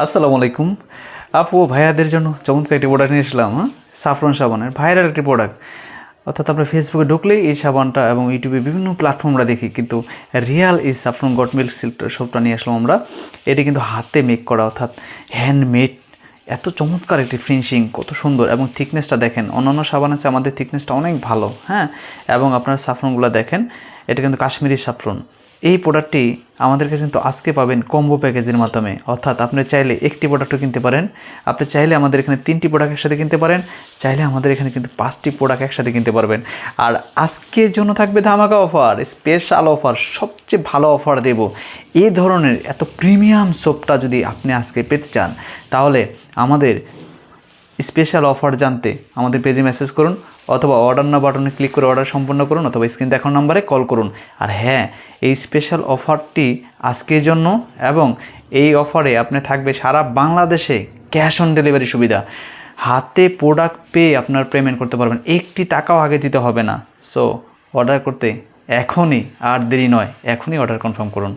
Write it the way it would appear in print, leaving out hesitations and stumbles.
আসসালামু আলাইকুম আপু ভাইয়াদের জন্য চমৎকার একটি প্রোডাক্ট নিয়ে এসলাম। সাফরন সাবানের ভাইরাল একটি প্রোডাক্ট। অর্থাৎ আমরা ফেসবুকে ঢুকলেই এই সাবানটা এবং ইউটিউবে বিভিন্ন প্ল্যাটফর্মরা দেখি, কিন্তু রিয়াল এই সাফরন গট মিল্ক সিল্ক সোপটা নিয়ে আসলাম আমরা। এটি কিন্তু হাতে মেক করা, অর্থাৎ হ্যান্ডমেড। এত চমৎকার একটি ফিনিশিং, কত সুন্দর, এবং থিকনেসটা দেখেন। অন্যান্য সাবান আছে, আমাদের থিকনেসটা অনেক ভালো, হ্যাঁ। এবং আপনার সাফরনগুলো দেখেন, এটা কিন্তু কাশ্মীরি সাফরন। এই প্রোডাক্টটি আমাদের কাছে কিন্তু আজকে পাবেন কম্বো প্যাকেজের মাধ্যমে, অর্থাৎ আপনি চাইলে একটি প্রোডাক্টও কিনতে পারেন, আপনি চাইলে আমাদের এখানে 3টি প্রোডাক্ট একসাথে কিনতে পারেন, চাইলে আমাদের এখানে কিন্তু 5টি প্রোডাক্ট একসাথে কিনতে পারবেন। আর আজকের জন্য থাকবে ধামাকা অফার, স্পেশাল অফার, সবচেয়ে ভালো অফার দেব। এই ধরনের এত প্রিমিয়াম সোপটা যদি আপনি আজকে পেতে চান, তাহলে আমাদের স্পেশাল অফার জানতে আমাদের পেজে মেসেজ করুন, অথবা অর্ডার না বাটনে ক্লিক করে অর্ডার সম্পন্ন করুন, অথবা স্ক্রিন দেখানো নাম্বারে কল করুন। আর হ্যাঁ, এই স্পেশাল অফারটি আজকের জন্য, এবং এই অফারে আপনি থাকবে সারা বাংলাদেশে ক্যাশ অন ডেলিভারি সুবিধা। হাতে প্রোডাক্ট পেয়ে আপনার পেমেন্ট করতে পারবেন, একটি টাকাও আগে দিতে হবে না। সো অর্ডার করতে এখনই, আর দেরি নয়, এখনই অর্ডার কনফার্ম করুন।